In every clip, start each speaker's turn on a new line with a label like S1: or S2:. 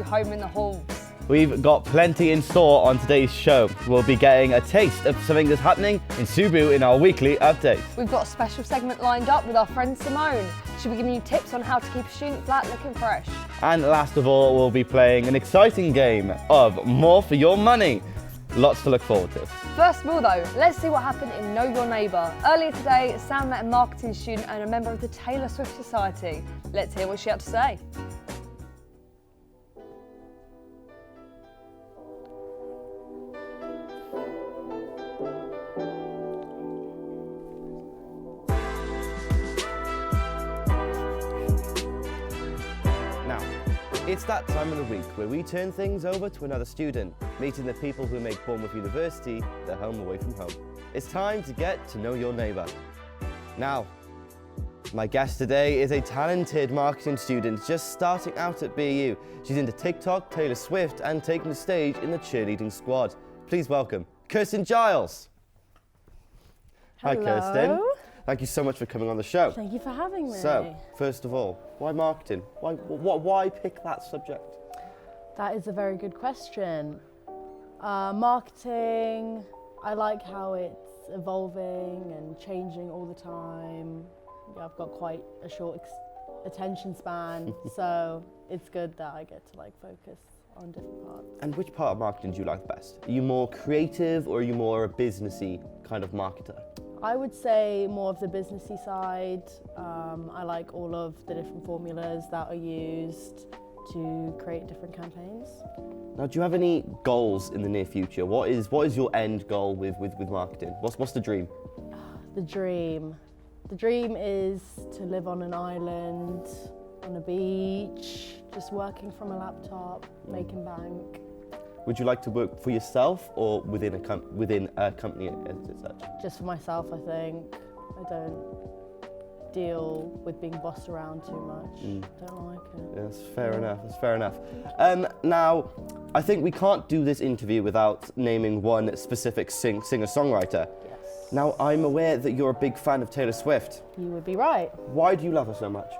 S1: home in the halls.
S2: We've got plenty in store on today's show. We'll be getting a taste of something that's happening in Cebu in our weekly update.
S1: We've got a special segment lined up with our friend Simonne. She'll be giving you tips on how to keep a student flat looking fresh.
S2: And last of all, we'll be playing an exciting game of More for Your Money. Lots to look forward to.
S1: First of all though, let's see what happened in Know Your Neighbour. Earlier today, Sam met a marketing student and a member of the Taylor Swift Society. Let's hear what she had to say.
S2: It's that time of the week where we turn things over to another student, meeting the people who make Bournemouth University their home away from home. It's time to get to know your neighbour. Now, my guest today is a talented marketing student just starting out at BU. She's into TikTok, Taylor Swift, and taking the stage in the cheerleading squad. Please welcome Kirsten Giles.
S3: Hello.
S2: Hi Kirsten. Thank you so much for coming on the show.
S3: Thank you for having me.
S2: So, first of all, why marketing? Why pick that subject?
S3: That is a very good question. Marketing, I like how it's evolving and changing all the time. Yeah, I've got quite a short attention span, so it's good that I get to focus on different parts.
S2: And which part of marketing do you like best? Are you more creative or are you more a businessy kind of marketer?
S3: I would say more of the businessy side. I like all of the different formulas that are used to create different campaigns.
S2: Now, do you have any goals in the near future? What is your end goal with marketing? What's the dream?
S3: The dream. The dream is to live on an island, on a beach, just working from a laptop, making bank.
S2: Would you like to work for yourself or within a company as such?
S3: Just for myself, I think. I don't deal with being bossed around too much. Don't like it.
S2: Yeah, that's fair enough. That's fair enough. Now, I think we can't do this interview without naming one specific singer-songwriter.
S3: Yes.
S2: Now, I'm aware that you're a big fan of Taylor Swift.
S3: You would be right.
S2: Why do you love her so much?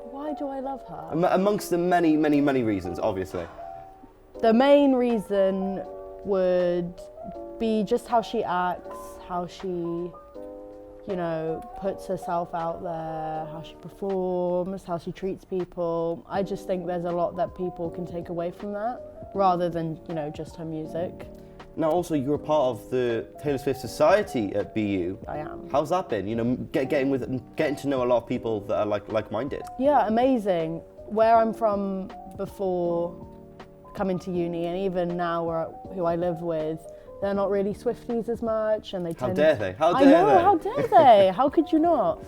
S3: Why do I love her?
S2: Amongst the many, many, many reasons, obviously.
S3: The main reason would be just how she acts, how she, puts herself out there, how she performs, how she treats people. I just think there's a lot that people can take away from that, rather than, just her music.
S2: Now, also, you're a part of the Taylor Swift Society at BU.
S3: I am.
S2: How's that been? Getting to know a lot of people that are like-minded.
S3: Yeah, amazing. Where I'm from before coming to uni, and even now who I live with, they're not really Swifties as much, and they tend.
S2: How dare they? How dare
S3: I know,
S2: they?
S3: how dare they? How could you not?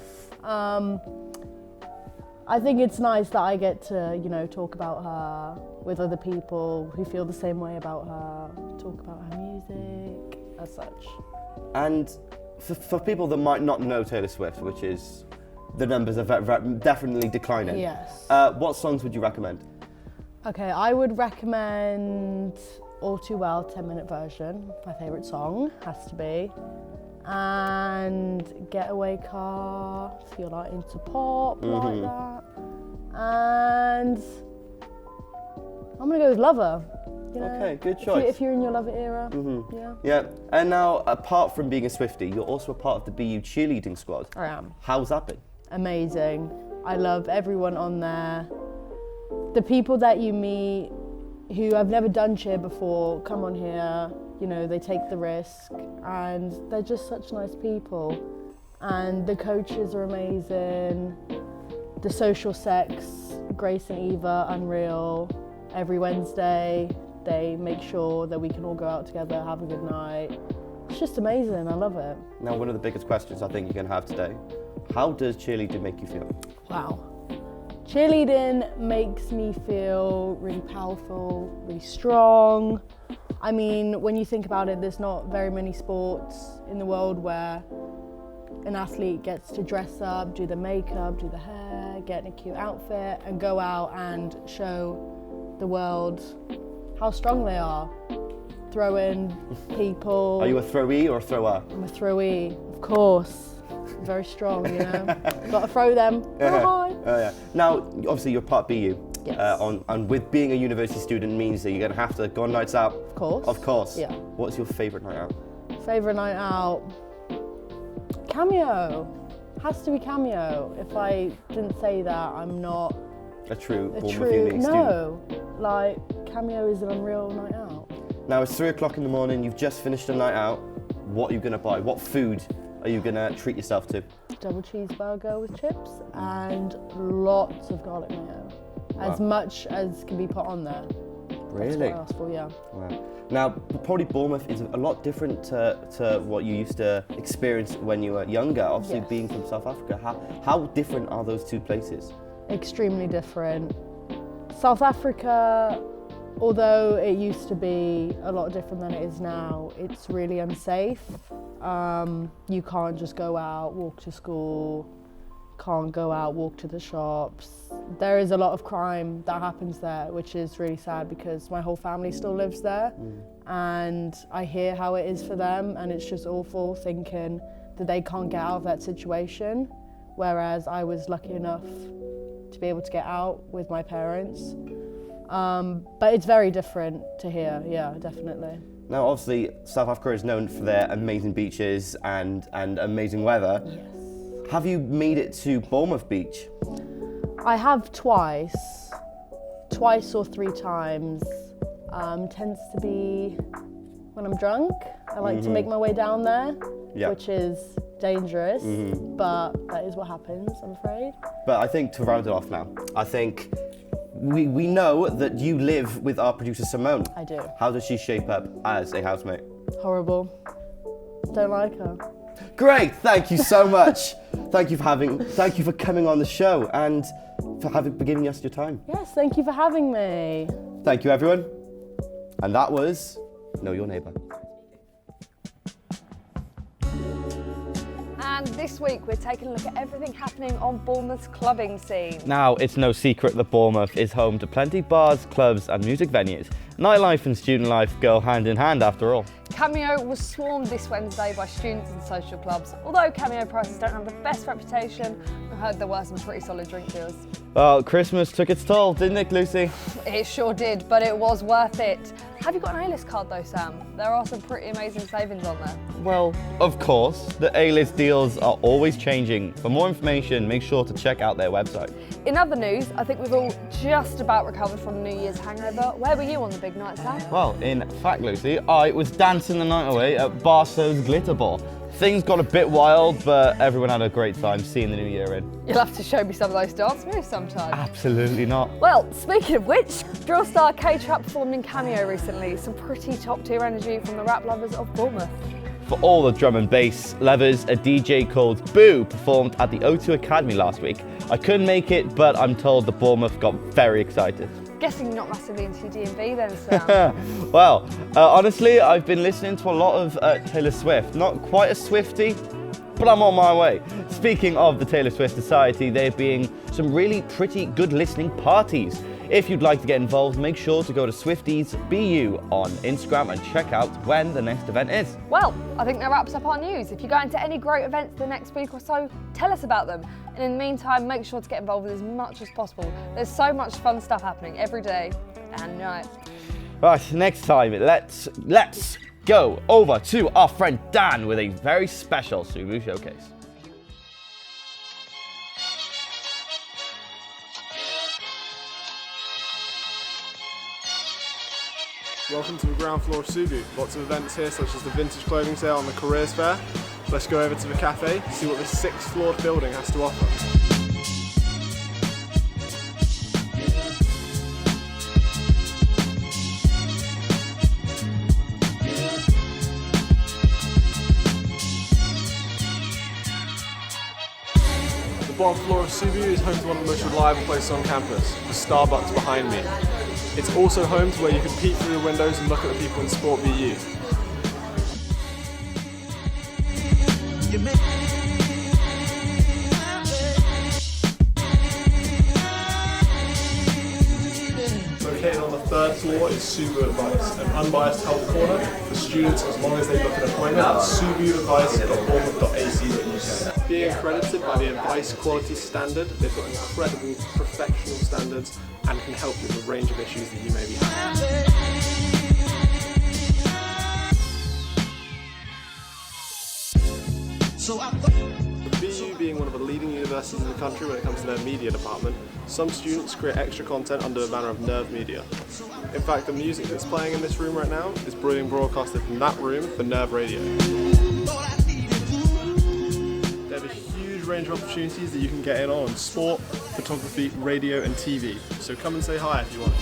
S3: I think it's nice that I get to, talk about her with other people who feel the same way about her, talk about her music, as such.
S2: And for people that might not know Taylor Swift, which is, the numbers are definitely declining.
S3: Yes.
S2: What songs would you recommend?
S3: Okay, I would recommend All Too Well 10-minute version, my favourite song, has to be. And Getaway Car, if you're into pop, like that. And I'm gonna go with Lover.
S2: Okay, good choice.
S3: If you're in your Lover era,
S2: Yeah, and now, apart from being a Swiftie, you're also a part of the BU cheerleading squad.
S3: I am.
S2: How's that been?
S3: Amazing. I love everyone on there. The people that you meet who have never done cheer before come on here, they take the risk, and they're just such nice people. And the coaches are amazing. The social sex, Grace and Eva, unreal. Every Wednesday, they make sure that we can all go out together, have a good night. It's just amazing, I love it.
S2: Now, one of the biggest questions I think you're going to have today, how does cheerleading make you feel?
S3: Wow. Cheerleading makes me feel really powerful, really strong. I mean, when you think about it, there's not very many sports in the world where an athlete gets to dress up, do the makeup, do the hair, get in a cute outfit, and go out and show the world how strong they are. Throw in people.
S2: Are you a throwee or a thrower?
S3: I'm a throwee, of course. Very strong, Got to throw them.
S2: Oh, yeah. Now, obviously, you're part BU.
S3: Yes.
S2: And with being a university student means that you're going to have to go on nights out.
S3: Of course.
S2: Of course.
S3: Yeah.
S2: What's your favourite night out?
S3: Favourite night out? Cameo. Has to be Cameo. If I didn't say that, I'm not
S2: A true Bournemouth
S3: true.
S2: student.
S3: No, like Cameo is an unreal night out.
S2: Now it's 3 o'clock in the morning, you've just finished a night out. What are you going to buy? What food are you going to treat yourself to?
S3: Double cheeseburger with chips and lots of garlic mayo. As much as can be put on there.
S2: Really?
S3: That's what I asked for, yeah.
S2: Wow. Now, probably Bournemouth is a lot different to what you used to experience when you were younger, obviously
S3: Yes.
S2: being from South Africa. How different are those two places?
S3: Extremely different. South Africa, although it used to be a lot different than it is now, it's really unsafe. You can't just go out, walk to school, can't go out, walk to the shops. There is a lot of crime that happens there, which is really sad because my whole family still lives there and I hear how it is for them, and it's just awful thinking that they can't get out of that situation, whereas I was lucky enough to be able to get out with my parents. But it's very different to here, yeah, definitely.
S2: Now, obviously, South Africa is known for their amazing beaches and amazing weather.
S3: Yes.
S2: Have you made it to Bournemouth Beach?
S3: I have twice or 3 times. Tends to be when I'm drunk. I like to make my way down there, which is dangerous, but that is what happens, I'm afraid.
S2: But I think to round it off now, I think we know that you live with our producer Simonne.
S3: I do.
S2: How does she shape up as a housemate?
S3: Horrible. Don't like her.
S2: Great, thank you so much. Thank you for coming on the show and for giving us your time.
S3: Yes, thank you for having me.
S2: Thank you, everyone. And that was Know Your Neighbour.
S1: And this week we're taking a look at everything happening on Bournemouth's clubbing scene.
S4: Now, it's no secret that Bournemouth is home to plenty of bars, clubs and music venues. Nightlife and student life go hand in hand after all.
S1: Cameo was swarmed this Wednesday by students and social clubs. Although Cameo prices don't have the best reputation, I heard there were some pretty solid drink deals.
S4: Well, Christmas took its toll, didn't it, Lucy?
S1: It sure did, but it was worth it. Have you got an A-list card though, Sam? There are some pretty amazing savings on there.
S4: Well, of course, the A-list deals are always changing. For more information, make sure to check out their website.
S1: In other news, I think we've all just about recovered from New Year's hangover. Where were you on the big night, Sam?
S4: Well, in fact, Lucy, I was dancing the night away at Barstow's Glitter Ball. Things got a bit wild, but everyone had a great time seeing the new year in.
S1: You'll have to show me some of those dance moves sometime.
S4: Absolutely not.
S1: Well, speaking of which, drill star K-Trap performed in Cameo recently. Some pretty top-tier energy from the rap lovers of Bournemouth.
S4: For all the drum and bass lovers, a DJ called Boo performed at the O2 Academy last week. I couldn't make it, but I'm told the Bournemouth got very excited.
S1: Guessing you're not massively into DMV then, Sam.
S4: Well, honestly, I've been listening to a lot of Taylor Swift. Not quite a Swiftie, but I'm on my way. Speaking of the Taylor Swift Society, there being some really pretty good listening parties. If you'd like to get involved, make sure to go to Swifties BU on Instagram and check out when the next event is.
S1: Well, I think that wraps up our news. If you're going to any great events the next week or so, tell us about them. And in the meantime, make sure to get involved with as much as possible. There's so much fun stuff happening every day and night.
S4: Right, next time, let's go over to our friend Dan with a very special Subaru showcase.
S5: Welcome to the ground floor of Subaru. Lots of events here, such as the vintage clothing sale and the careers fair. Let's go over to the cafe, see what this 6th floored building has to offer. The bottom floor of Subaru is home to one of the most reliable places on campus, the Starbucks behind me. It's also home to where you can peek through the windows and look at the people in Sport BU. Located on the 3rd floor is Subaru Advice, an unbiased help corner for students as long as they book an appointment at subaruadvice.bournemouth.ac.uk. The being accredited by the Advice Quality Standard, they've got incredible professional standards and can help you with a range of issues that you may be having. With BU being one of the leading universities in the country when it comes to their media department, some students create extra content under the banner of Nerve Media. In fact, the music that's playing in this room right now is being broadcasted from that room for Nerve Radio. They have a huge range of opportunities that you can get in on sport, photography, radio and TV. So come and say hi if you want.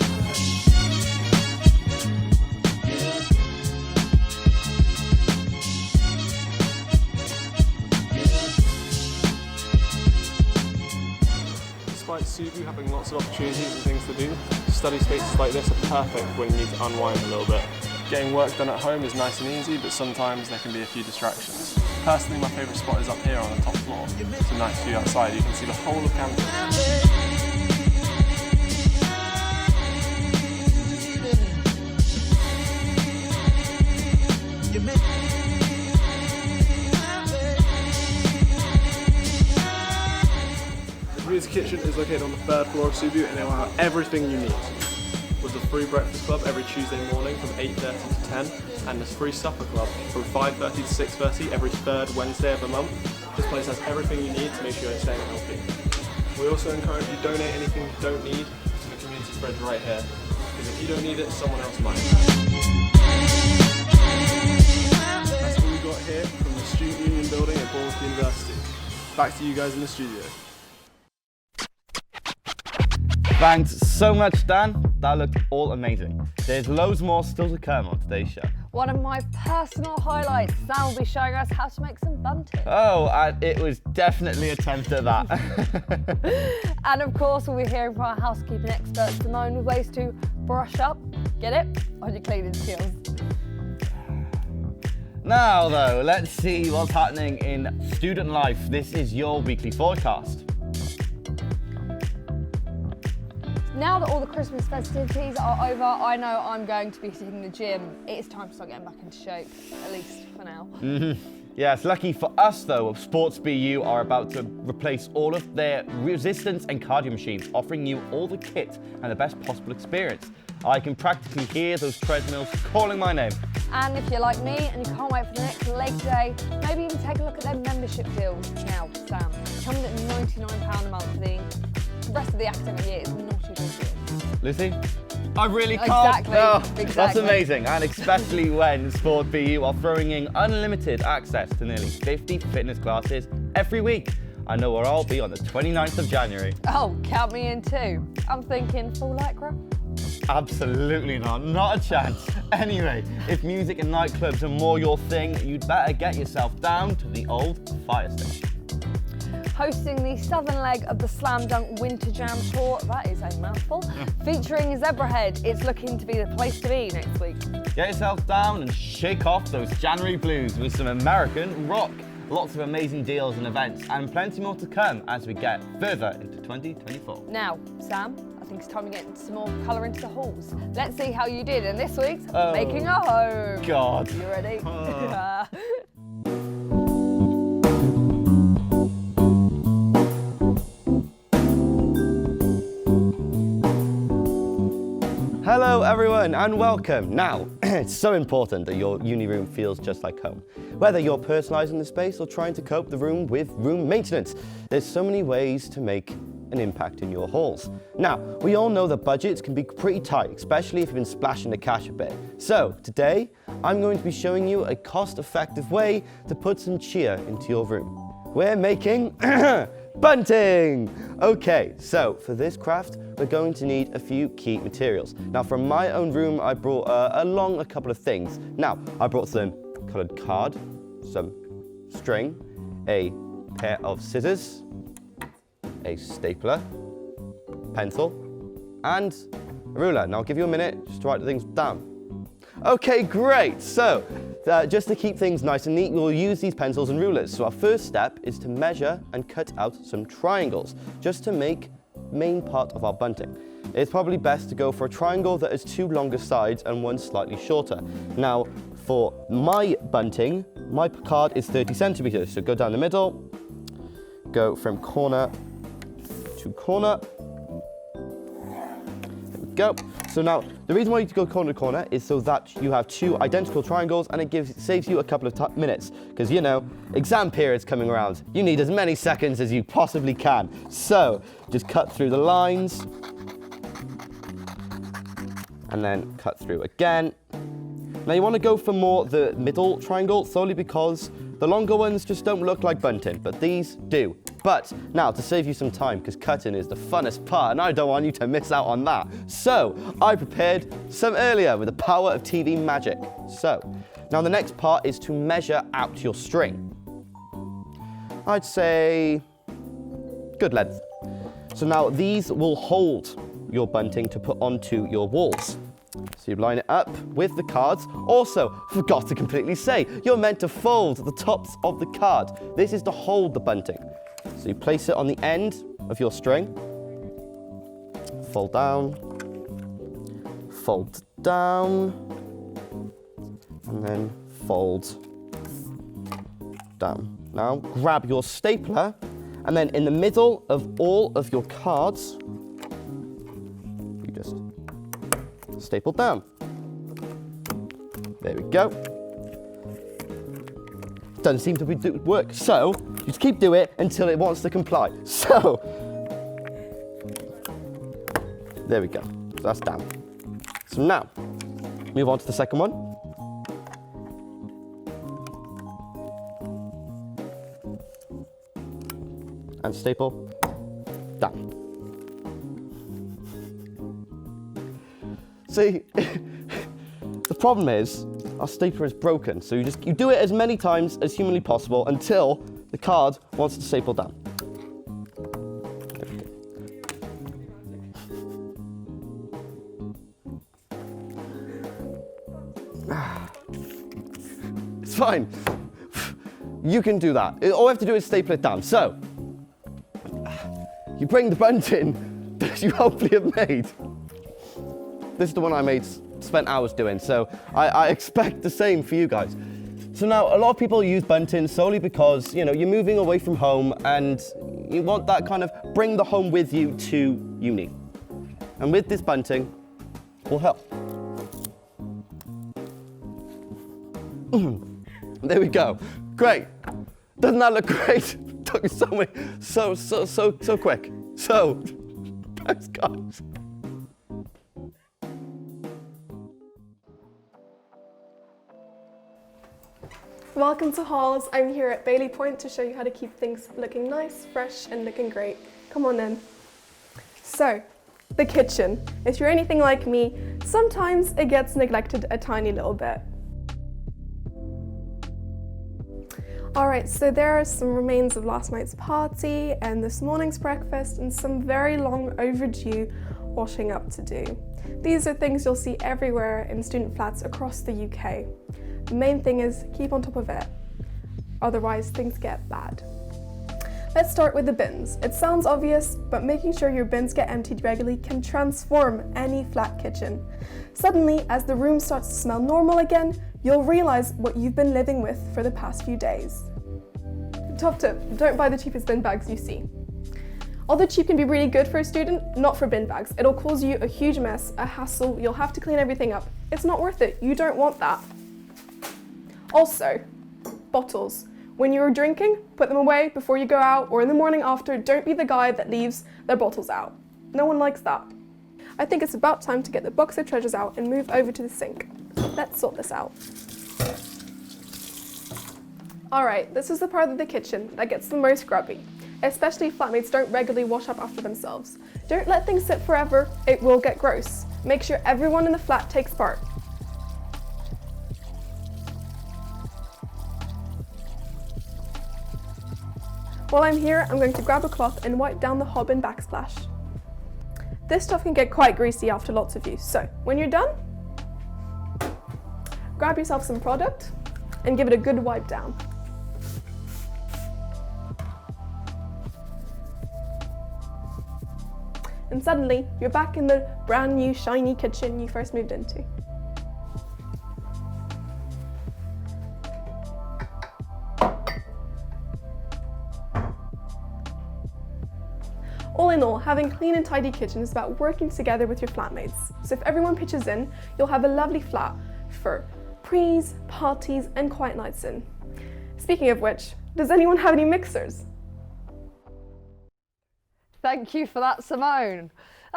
S5: Despite Cebu having lots of opportunities and things to do, study spaces like this are perfect when you need to unwind a little bit. Getting work done at home is nice and easy, but sometimes there can be a few distractions. Personally, my favourite spot is up here on the top floor. It's a nice view outside, you can see the whole of campus. The Music Kitchen is located on the 3rd floor of Cebu and it will have everything you need. With the free breakfast club every Tuesday morning from 8:30 to 10 and the free supper club from 5:30 to 6:30 every 3rd Wednesday of the month. This place has everything you need to make sure you're staying healthy. We also encourage you to donate anything you don't need to the community fridge right here, because if you don't need it, someone else might. That's all we got here from the Student Union building at Bournemouth University. Back to you guys in the studio.
S4: Thanks so much, Dan. That looked all amazing. There's loads more still to come on today's show.
S1: One of my personal highlights, Sam will be showing us how to make some bunting.
S4: Oh, and it was definitely a attempt at that.
S1: And of course, we'll be hearing from our housekeeping expert, Simonne, with ways to brush up, get it, on your cleaning skills.
S4: Now though, let's see what's happening in student life. This is your weekly forecast.
S1: Now that all the Christmas festivities are over, I know I'm going to be hitting the gym. It's time to start getting back into shape, at least for now.
S4: Yes, lucky for us though, Sports BU are about to replace all of their resistance and cardio machines, offering you all the kit and the best possible experience. I can practically hear those treadmills calling my name.
S1: And if you're like me and you can't wait for the next leg day, maybe even take a look at their membership deals now, Sam. Coming at £99 a month for the rest of the academic year is not a good deal.
S4: Lucy? I really can't.
S1: Exactly.
S4: No,
S1: exactly.
S4: That's amazing, and especially when Sport BU are throwing in unlimited access to nearly 50 fitness classes every week. I know where I'll be on the 29th of January.
S1: Oh, count me in too. I'm thinking full lycra.
S4: Absolutely not a chance. Anyway, if music and nightclubs are more your thing, you'd better get yourself down to the old fire station.
S1: Hosting the southern leg of the Slam Dunk Winter Jam Tour, that is a mouthful, featuring Zebrahead, it's looking to be the place to be next week.
S4: Get yourself down and shake off those January blues with some American rock. Lots of amazing deals and events, and plenty more to come as we get further into 2024.
S1: Now, Sam, I think it's time to get some more colour into the halls. Let's see how you did in this week's Making a Home.
S4: God.
S1: You ready?
S2: Hello everyone and welcome. Now, it's so important that your uni room feels just like home. Whether you're personalising the space or trying to cope the room with room maintenance, there's so many ways to make an impact in your halls. Now, we all know that budgets can be pretty tight, especially if you've been splashing the cash a bit. So, today, I'm going to be showing you a cost-effective way to put some cheer into your room. We're making bunting! Okay, so for this craft, we're going to need a few key materials. Now, from my own room, I brought along a couple of things. Now, I brought some coloured card, some string, a pair of scissors, a stapler, pencil, and a ruler. Now, I'll give you a minute just to write the things down. Okay, great. So, just to keep things nice and neat, we'll use these pencils and rulers. So our first step is to measure and cut out some triangles, just to make main part of our bunting. It's probably best to go for a triangle that has two longer sides and one slightly shorter. Now, for my bunting, my card is 30 centimeters, so go down the middle, go from corner to corner. There we go. So now, the reason why you go corner to corner is so that you have 2 identical triangles, and it saves you a couple of minutes. Because, you know, exam period's coming around. You need as many seconds as you possibly can. So, just cut through the lines. And then cut through again. Now you want to go for more the middle triangle, solely because the longer ones just don't look like bunting, but these do. But now, to save you some time, because cutting is the funnest part, and I don't want you to miss out on that. So, I prepared some earlier with the power of TV magic. So, now the next part is to measure out your string. I'd say good length. So now these will hold your bunting to put onto your walls. So you line it up with the cards. Also, forgot to completely say, you're meant to fold the tops of the card. This is to hold the bunting. So you place it on the end of your string. Fold down, and then fold down. Now grab your stapler, and then in the middle of all of your cards, you just staple down. There we go. Doesn't seem to work, so you just keep doing it until it wants to comply. So, there we go. So that's down. So now, move on to the second one. And staple down. See, the problem is our stapler is broken, so you do it as many times as humanly possible until the card wants to staple down. It's fine. You can do that. All we have to do is staple it down. So, you bring the bunting that you hopefully have made. This is the one I spent hours doing, so I expect the same for you guys. So now, a lot of people use bunting solely because, you know, you're moving away from home and you want that kind of bring the home with you to uni. And with this bunting, will help. There we go. Great. Doesn't that look great? Took me so quick. So, thanks guys.
S6: Welcome to Halls. I'm here at Bailey Point to show you how to keep things looking nice, fresh and looking great. Come on in. So, the kitchen. If you're anything like me, sometimes it gets neglected a tiny little bit. Alright, so there are some remains of last night's party and this morning's breakfast and some very long overdue washing up to do. These are things you'll see everywhere in student flats across the UK. The main thing is keep on top of it, otherwise things get bad. Let's start with the bins. It sounds obvious, but making sure your bins get emptied regularly can transform any flat kitchen. Suddenly, as the room starts to smell normal again, you'll realize what you've been living with for the past few days. Top tip, don't buy the cheapest bin bags you see. Although cheap can be really good for a student, not for bin bags. It'll cause you a huge mess, a hassle, you'll have to clean everything up. It's not worth it, you don't want that. Also, bottles. When you're drinking, put them away before you go out or in the morning after. Don't be the guy that leaves their bottles out. No one likes that. I think it's about time to get the box of treasures out and move over to the sink. Let's sort this out. Alright, this is the part of the kitchen that gets the most grubby, especially if flatmates don't regularly wash up after themselves. Don't let things sit forever, it will get gross. Make sure everyone in the flat takes part. While I'm here, I'm going to grab a cloth and wipe down the hob and backsplash. This stuff can get quite greasy after lots of use, so when you're done, grab yourself some product and give it a good wipe down. And suddenly, you're back in the brand new shiny kitchen you first moved into. in all, having a clean and tidy kitchen is about working together with your flatmates. So if everyone pitches in, you'll have a lovely flat for prees, parties and quiet nights in. Speaking of which, does anyone have any mixers?
S1: Thank you for that, Simonne.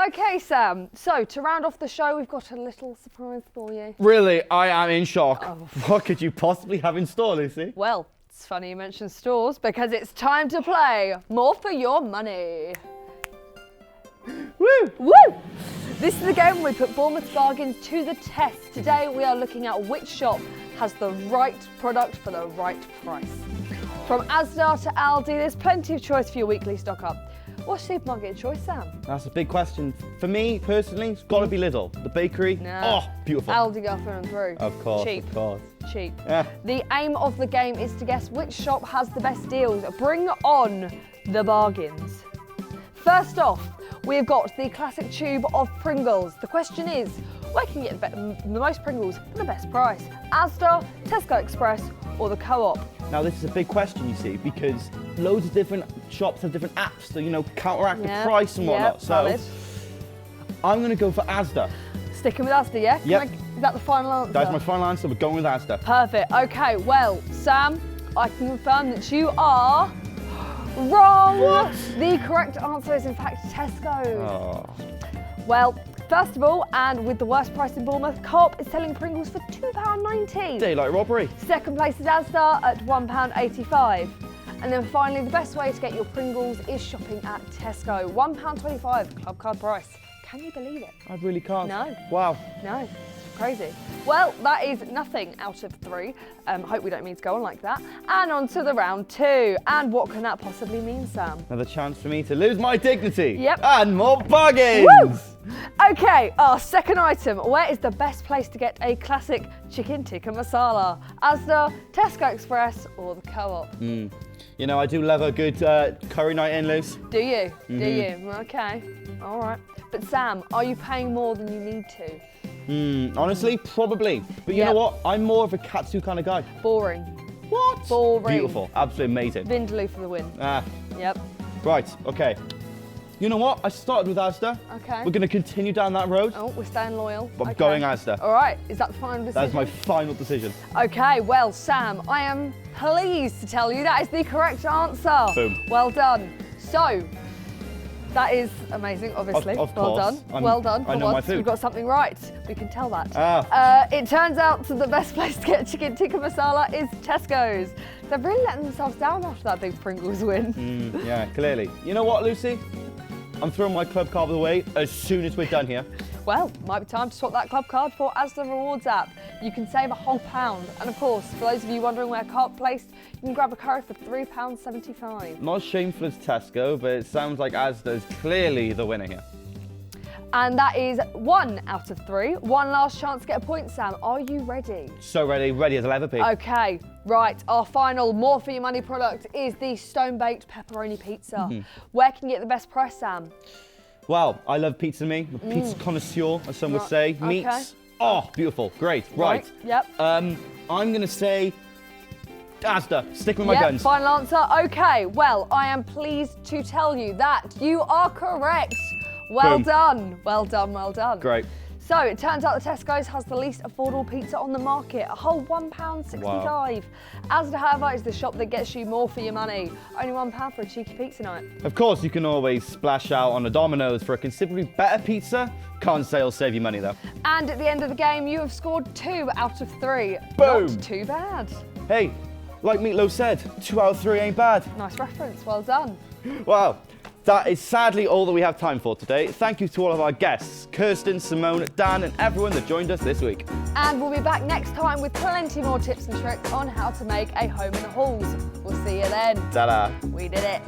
S1: Okay, Sam, so to round off the show, we've got a little surprise for you.
S4: Really, I am in shock.
S1: Oh.
S4: What could you possibly have in store, Lucy?
S1: Well, it's funny you mentioned stores because it's time to play More for Your Money.
S4: Woo!
S1: Woo! This is the game where we put Bournemouth bargains to the test. Today we are looking at which shop has the right product for the right price. From Asda to Aldi, there's plenty of choice for your weekly stock up. What's supermarket of choice, Sam?
S4: That's a big question. For me, personally, it's got to be Lidl. The bakery,
S1: No.
S4: oh, beautiful.
S1: Aldi go through and through.
S4: Of course,
S1: Cheap.
S4: of course.
S1: Cheap.
S4: Yeah.
S1: The aim of the game is to guess which shop has the best deals. Bring on the bargains. First off, we've got the classic tube of Pringles. The question is, where can you get the most Pringles for the best price? Asda, Tesco Express or the Co-op?
S4: Now, this is a big question, you see, because loads of different shops have different apps to, counteract the price and whatnot. So,
S1: valid.
S4: I'm going to go for Asda.
S1: Sticking with Asda, yeah?
S4: Yep.
S1: Is that the final answer?
S4: That's my final answer. We're going with Asda.
S1: Perfect. Okay, well, Sam, I can confirm that you are wrong. What? The correct answer is in fact Tesco.
S4: Oh.
S1: Well, first of all, and with the worst price in Bournemouth, Co-op is selling Pringles for £2.90.
S4: Daylight robbery.
S1: Second place is Asda at £1.85. And then finally, the best way to get your Pringles is shopping at Tesco. £1.25 club card price. Can you believe it?
S4: I really can't.
S1: No.
S4: Wow.
S1: No, it's crazy. Well, that is nothing out of 3. Hope we don't mean to go on like that. And on to the round 2. And what can that possibly mean, Sam?
S4: Another chance for me to lose my dignity.
S1: Yep.
S4: And more bargains.
S1: Woo! Okay, our second item. Where is the best place to get a classic chicken tikka masala? Asda, Tesco Express or the Co-op?
S4: I do love a good curry night in, Luce.
S1: Do you? Do you? Okay. All right. But Sam, are you paying more than you need to?
S4: Honestly, probably. But you know what? I'm more of a katsu kind of guy.
S1: Boring.
S4: What?
S1: Boring.
S4: Beautiful. Absolutely amazing.
S1: Vindaloo for the win. Yep.
S4: Right, okay. You know what? I started with Asda.
S1: Okay.
S4: We're going to continue down that road.
S1: Oh, we're staying loyal.
S4: I'm going Asda.
S1: All right. Is that the final decision?
S4: That is my final decision.
S1: Okay, well, Sam, I am pleased to tell you that is the correct answer.
S4: Boom.
S1: Well done. So, that is amazing, obviously.
S4: Of
S1: well
S4: course.
S1: done. Well done.
S4: I know my food.
S1: We've got something right. We can tell that.
S4: Ah.
S1: It turns out that the best place to get chicken tikka masala is Tesco's. They're really letting themselves down after that big Pringles win.
S4: Yeah, clearly. You know what, Lucy? I'm throwing my club card away as soon as we're done here.
S1: Well, might be time to swap that club card for Asda Rewards app. You can save a whole £1. And of course, for those of you wondering where Co-op placed, you can grab a curry for £3.75.
S4: Not as shameful as Tesco, but it sounds like Asda is clearly the winner here.
S1: And that is 1 out of 3. One last chance to get a point, Sam. Are you ready?
S4: So ready as I'll ever be.
S1: Okay, right. Our final more for your money product is the stone-baked pepperoni pizza. Where can you get the best price, Sam?
S4: Well, I love pizza, me. A pizza connoisseur, as some would say.
S1: Okay.
S4: Meats. Oh, beautiful. Great. Right.
S1: Yep.
S4: I'm going to say Asda. Stick with my guns.
S1: Final answer. Okay, well, I am pleased to tell you that you are correct. Well
S4: Boom.
S1: done. Well done, well done.
S4: Great.
S1: So it turns out that Tesco's has the least affordable pizza on the market, a whole £1.65.
S4: Wow.
S1: Asda, however, is the shop that gets you more for your money. Only £1 for a cheeky pizza night.
S4: Of course, you can always splash out on a Domino's for a considerably better pizza. Can't say it'll save you money, though.
S1: And at the end of the game, you have scored 2 out of 3.
S4: Boom.
S1: Not too bad.
S4: Hey, like Meatloaf said, 2 out of 3 ain't bad.
S1: Nice reference, well done.
S4: Wow. That is sadly all that we have time for today. Thank you to all of our guests, Kirsten, Simonne, Dan, and everyone that joined us this week.
S1: And we'll be back next time with plenty more tips and tricks on how to make a home in the halls. We'll see you then.
S4: Ta-da.
S1: We did it.